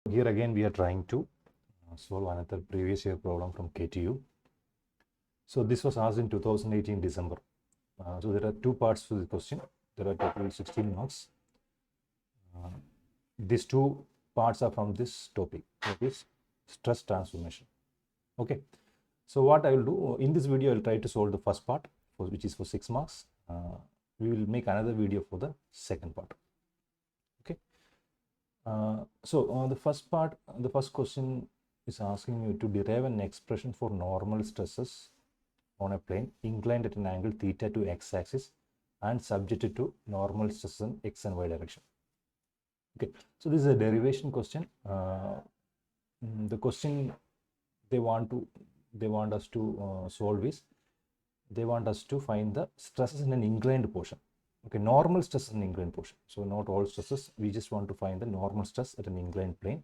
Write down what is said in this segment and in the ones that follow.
Here again we are trying to solve another previous year problem from KTU. So this was asked in 2018 December. So there are two parts to the question. There are total 16 marks. These two parts are from this topic, that is stress transformation. Okay. So what I will do in this video, I will try to solve the first part, which is for 6 marks. We will make another video for the second part. Okay. So the first part, the first question is asking you to derive an expression for normal stresses on a plane inclined at an angle theta to x-axis and subjected to normal stresses in x and y direction. Okay, so this is a derivation question. The question they want us to solve is, they want us to find the stresses in an inclined portion. Okay, normal stress in inclined portion. So not all stresses. We just want to find the normal stress at an inclined plane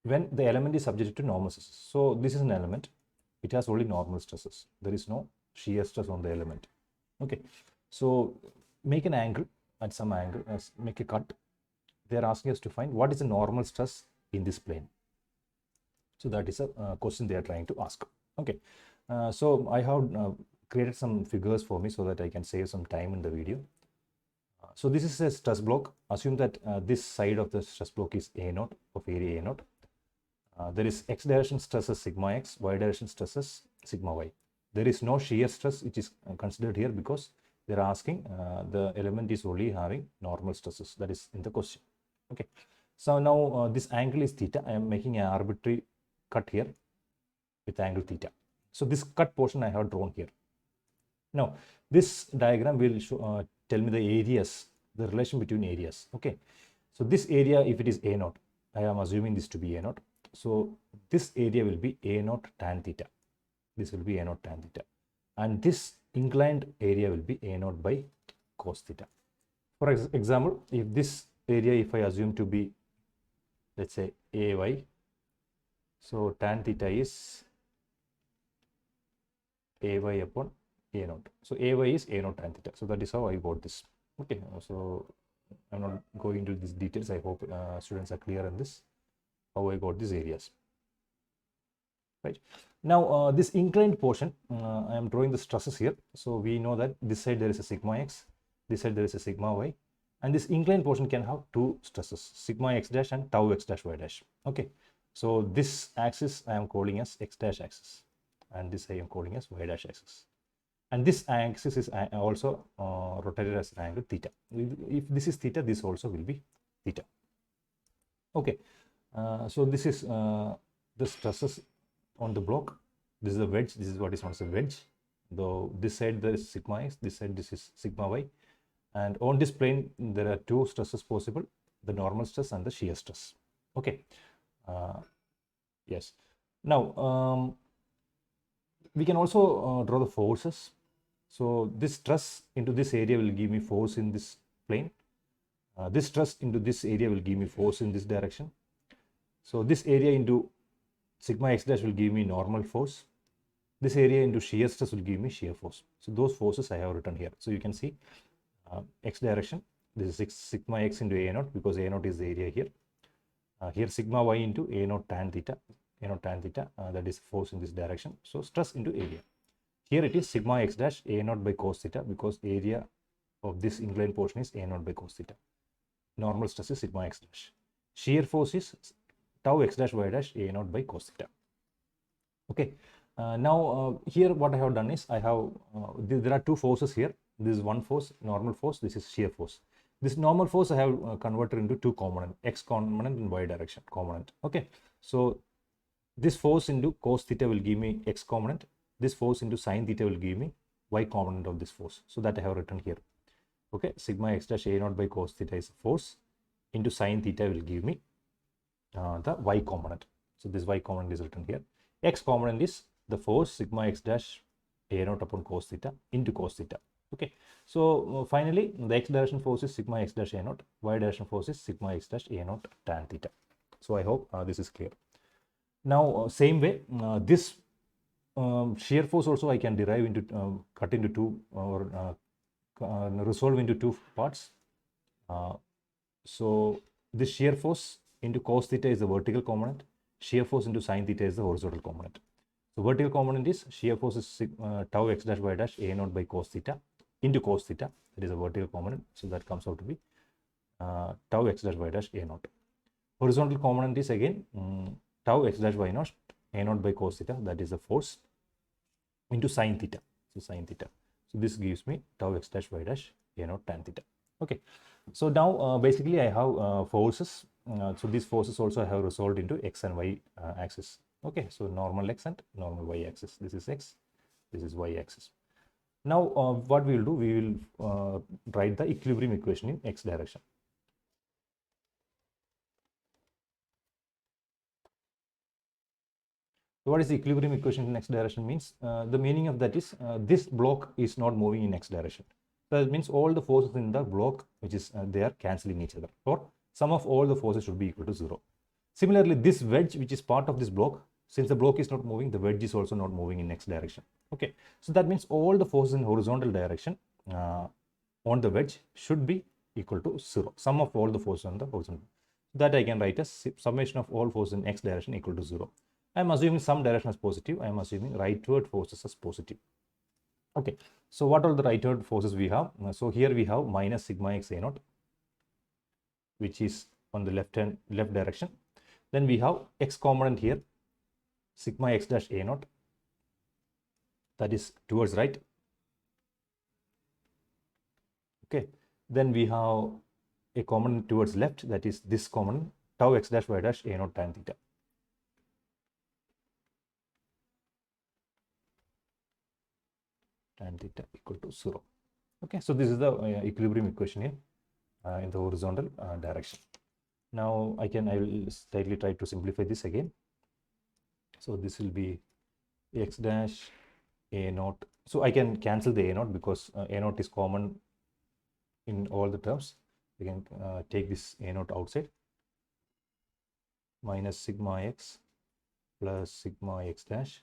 when the element is subjected to normal stresses. So this is an element. It has only normal stresses. There is no shear stress on the element. Okay, so make an angle at some angle, make a cut. They are asking us to find what is the normal stress in this plane. So that is a question they are trying to ask. Okay, so I have created some figures for me so that I can save some time in the video. So this is a stress block. Assume that this side of the stress block is A naught of area A naught. There is x direction stress as sigma x, y direction stress as sigma y. There is no shear stress which is considered here because they are asking the element is only having normal stresses. That is in the question. Okay. So now this angle is theta. I am making an arbitrary cut here with angle theta. So this cut portion I have drawn here. Now this diagram will show, tell me the areas, the relation between areas. Okay. So this area, if it is A naught, I am assuming this to be A naught. So this area will be A naught tan theta. This will be A naught tan theta. And this inclined area will be A naught by cos theta. For example, if this area, if I assume to be, let's say AY, so tan theta is AY upon A naught. So AY is A naught tan theta. So that is how I got this. Okay, so I'm not going into these details. I hope students are clear on this, how I got these areas. Right. Now this inclined portion, I am drawing the stresses here. So we know that this side there is a sigma x, this side there is a sigma y, and this inclined portion can have two stresses, sigma x dash and tau x dash y dash. Okay. So this axis I am calling as x dash axis, and this I am calling as y dash axis. And this axis is also rotated as an angle theta. If this is theta, this also will be theta. Okay. So this is the stresses on the block. This is a wedge. This is what is known as a wedge. Though this side there is sigma x, this side this is sigma y, and on this plane there are two stresses possible: the normal stress and the shear stress. Okay. Yes. Now we can also draw the forces. So this stress into this area will give me force in this plane. This stress into this area will give me force in this direction. So this area into sigma x dash will give me normal force. This area into shear stress will give me shear force. So those forces I have written here. So you can see x direction, this is sigma x into A naught because A naught is the area here. Here sigma y into A naught tan theta, that is force in this direction. So stress into area. Here it is sigma x dash A naught by cos theta because area of this inclined portion is A naught by cos theta. Normal stress is sigma x dash. Shear force is tau x dash y dash A naught by cos theta. Okay. Now here what I have done is I have there are two forces here. This is one force, normal force. This is shear force. This normal force I have converted into two components, x component and y direction component. Okay. So this force into cos theta will give me x component. This force into sin theta will give me y component of this force. So that I have written here. Okay. Sigma x dash A naught by cos theta is force into sin theta will give me the y component. So this y component is written here. X component is the force sigma x dash A naught upon cos theta into cos theta. Okay. So finally the x direction force is sigma x dash A naught, y direction force is sigma x dash A naught tan theta. So I hope this is clear. Now same way this shear force also I can derive into cut into two or resolve into two parts. So this shear force into cos theta is the vertical component. Shear force into sin theta is the horizontal component. So vertical component is shear force is tau x dash y dash a naught by cos theta into cos theta. That is a vertical component. So that comes out to be tau x dash y dash a naught. Horizontal component is again tau x dash y naught a naught by cos theta. That is the force into sin theta. So sin theta. So this gives me tau x dash y dash a naught tan theta. Okay. So now basically I have forces. So these forces also I have resolved into x and y axis. Okay. So normal x and normal y axis. This is x. This is y axis. Now what we will do, we will write the equilibrium equation in x direction. So what is the equilibrium equation in x direction means? The meaning of that is this block is not moving in x direction. So that means all the forces in the block which is they are cancelling each other, or sum of all the forces should be equal to 0. Similarly, this wedge which is part of this block, since the block is not moving, the wedge is also not moving in x direction. Okay, so that means all the forces in horizontal direction on the wedge should be equal to 0. Sum of all the forces on the horizontal. That I can write as summation of all forces in x direction equal to 0. I am assuming some direction as positive. I am assuming rightward forces as positive. Okay, so what are the rightward forces we have? So here we have minus sigma x a naught, which is on the left direction. Then we have x component here, sigma x dash a naught, that is towards right. Okay, then we have a component towards left, that is this component, tau x dash y dash a naught tan theta. Tan theta equal to 0. Okay, so this is the equilibrium equation in the horizontal direction. Now I will slightly try to simplify this again. So this will be x dash a naught. So I can cancel the a naught because a naught is common in all the terms. We can take this a naught outside. Minus sigma x plus sigma x dash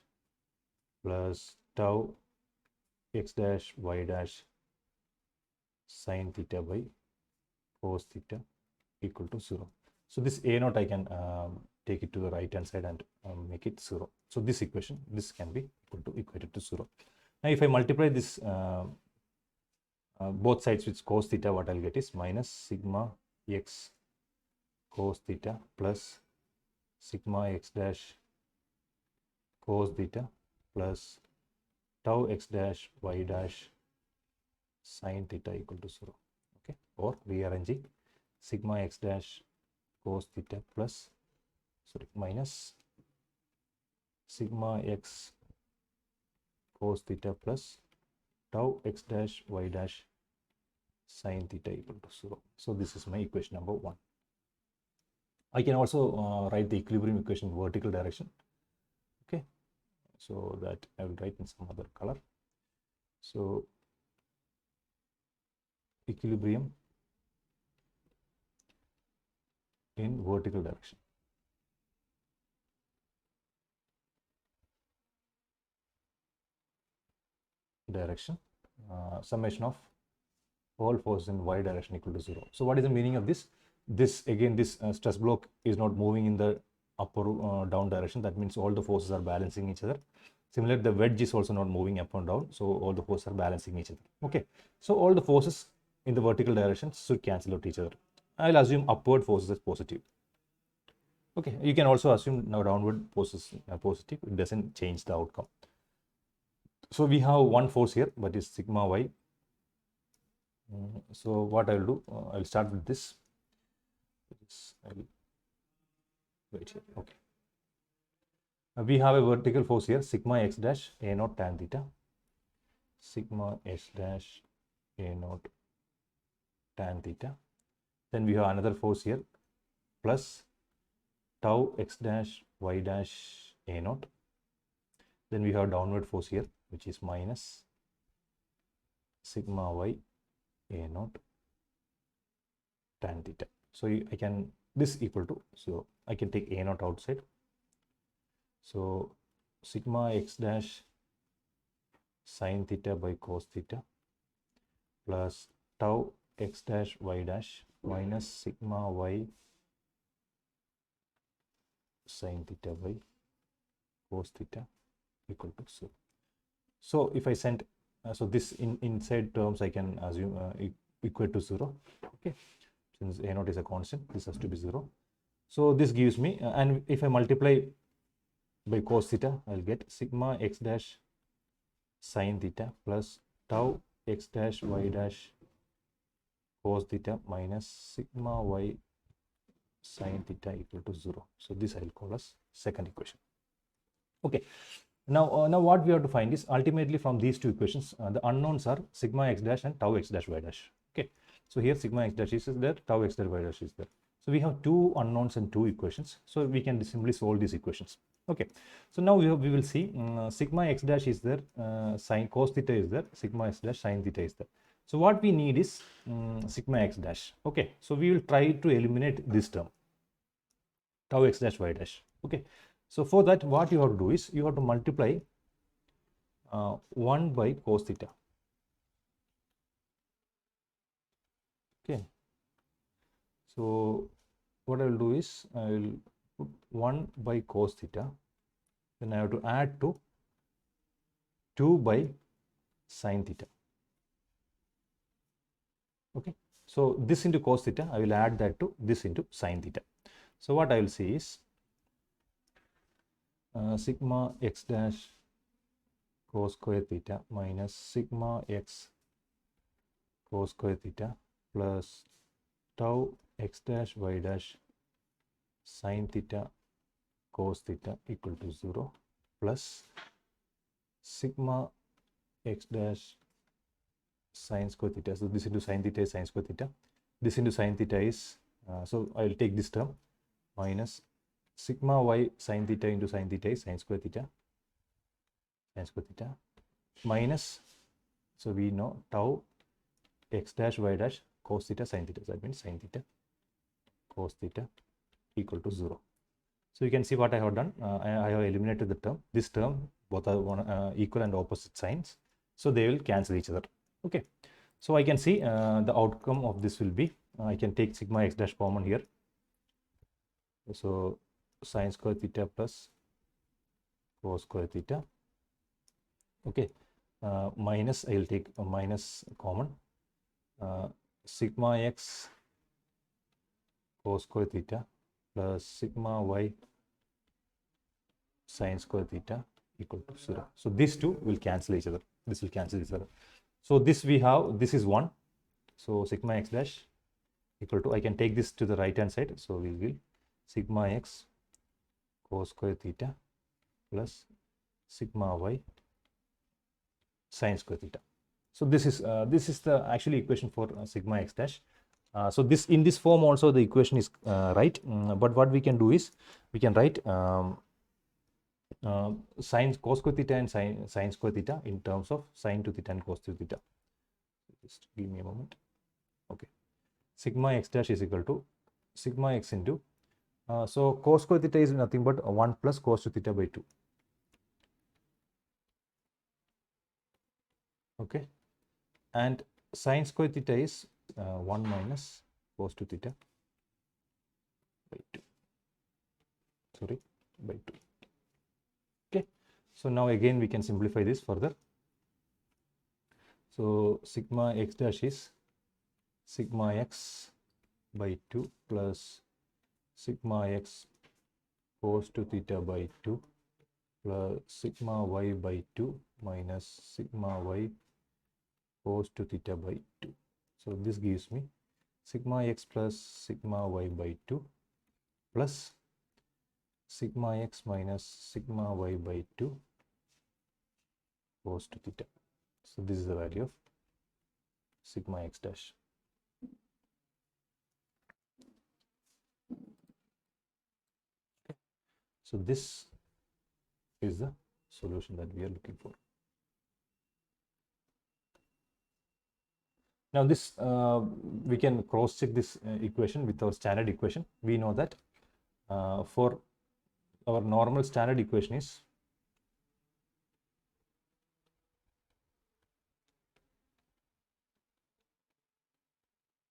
plus tau x dash y dash sin theta by cos theta equal to 0. So this a naught I can take it to the right hand side and make it 0. So this equation, this can be equated to 0. Now if I multiply this both sides with cos theta, what I'll get is minus sigma x cos theta plus sigma x dash cos theta plus tau x dash y dash sin theta equal to 0. Okay, or rearranging sigma x dash cos theta plus minus sigma x cos theta plus tau x dash y dash sin theta equal to 0. So this is my equation number 1. I can also write the equilibrium equation in vertical direction. Okay, so that I will write in some other color. So equilibrium in vertical direction. Summation of all forces in y direction equal to 0. So what is the meaning of this? This stress block is not moving in the up or down direction. That means all the forces are balancing each other. Similarly, the wedge is also not moving up and down. So all the forces are balancing each other. Okay. So all the forces in the vertical direction should cancel out each other. I'll assume upward forces as positive. Okay. You can also assume now downward forces are positive. It doesn't change the outcome. So we have one force here, but is sigma y. So what I will do, I will start with this. I will wait here. Okay. We have a vertical force here, sigma x dash a naught tan theta. Sigma x dash a naught tan theta. Then we have another force here, plus tau x dash y dash a naught. Then we have downward force here, which is minus sigma y a naught tan theta. So I can, this equal to 0. I can take a naught outside. So sigma x dash sin theta by cos theta plus tau x dash y dash minus sigma y sin theta by cos theta equal to 0. So if I send, so this inside terms I can assume equal to 0. Okay, since a naught is a constant, this has to be 0. So this gives me, and if I multiply by cos theta, I'll get sigma x dash sin theta plus tau x dash y dash cos theta minus sigma y sin theta equal to 0. So this I'll call as second equation. Okay. Now what we have to find is ultimately from these two equations, the unknowns are sigma x dash and tau x dash y dash. Okay. So here sigma x dash is there, tau x dash y dash is there. So we have two unknowns and two equations. So we can simply solve these equations. Okay. So now we will see sigma x dash is there, sin cos theta is there, sigma x dash sin theta is there. So what we need is sigma x dash. Okay. So we will try to eliminate this term, tau x dash y dash. Okay. So for that, what you have to do is you have to multiply 1 by cos theta. Okay. So what I will do is I will put 1 by cos theta. Then I have to add to 2 by sin theta. Okay. So this into cos theta, I will add that to this into sin theta. So what I will see is sigma x dash cos square theta minus sigma x cos square theta plus tau x dash y dash sin theta cos theta equal to 0 plus sigma x dash sin square theta. So this into sin theta is sin square theta. This into sin theta is, so I will take this term minus sigma y sin theta into sin theta is sin square theta minus, so we know tau x dash y dash cos theta sin theta. So that means sin theta cos theta equal to 0. So you can see what I have done. I have eliminated the term. This term, both are equal and opposite signs. So they will cancel each other. Okay. So I can see the outcome of this will be, I can take sigma x dash common here. So sin square theta plus cos square theta. Okay. Minus, I will take a minus common. Sigma x cos square theta plus sigma y sin square theta equal to 0. So these two will cancel each other. This will cancel each other. So this we have, this is 1. So sigma x dash equal to, I can take this to the right hand side. So we will sigma x cos square theta plus sigma y sin square theta. So this is the actually equation for sigma x dash. So this, in this form also the equation is right, but what we can do is we can write sin cos square theta and sin square theta in terms of sin to theta and cos to theta. Just give me a moment. Okay, sigma x dash is equal to sigma x into, so cos square theta is nothing but 1 plus cos to theta by 2. Okay, and sin square theta is 1 minus cos to theta by 2. Sorry, by 2. Okay, so now again we can simplify this further. So sigma x dash is sigma x by 2 plus sigma x cos to theta by 2 plus sigma y by 2 minus sigma y cos to theta by 2. So this gives me sigma x plus sigma y by 2 plus sigma x minus sigma y by 2 cos to theta. So this is the value of sigma x dash. Okay. So this is the solution that we are looking for. Now this, we can cross check this equation with our standard equation. We know that for our normal standard equation is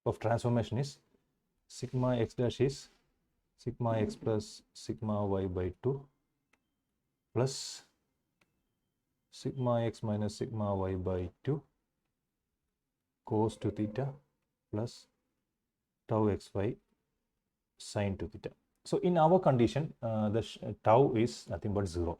of transformation is sigma x dash is sigma x plus sigma y by 2 plus sigma x minus sigma y by 2 cos 2 theta plus tau xy sin 2 theta. So in our condition, the tau is nothing but 0.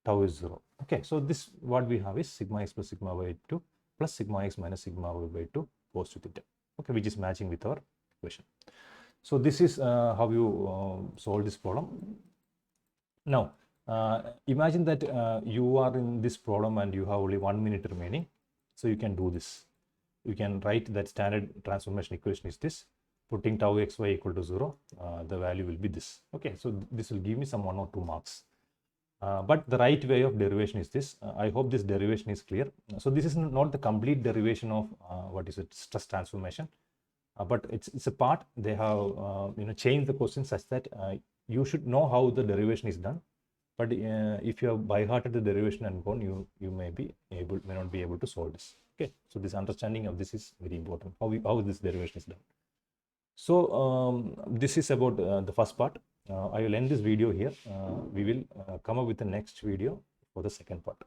Tau is 0. Okay, so this what we have is sigma x plus sigma y by 2 plus sigma x minus sigma y by 2 cos 2 theta. Okay, which is matching with our equation. So this is how you solve this problem. Now, imagine that you are in this problem and you have only 1 minute remaining. So you can do this. You can write that standard transformation equation is this. Putting tau xy equal to 0, the value will be this. Okay, so this will give me some 1 or 2 marks. But the right way of derivation is this. I hope this derivation is clear. So this is not the complete derivation of what is it, stress transformation, but it's a part. They have changed the question such that you should know how the derivation is done. But if you have by hearted the derivation and gone, you may not be able to solve this. Okay, so this understanding of this is very important. How this derivation is done. So this is about the first part. I will end this video here. We will come up with the next video for the second part.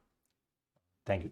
Thank you.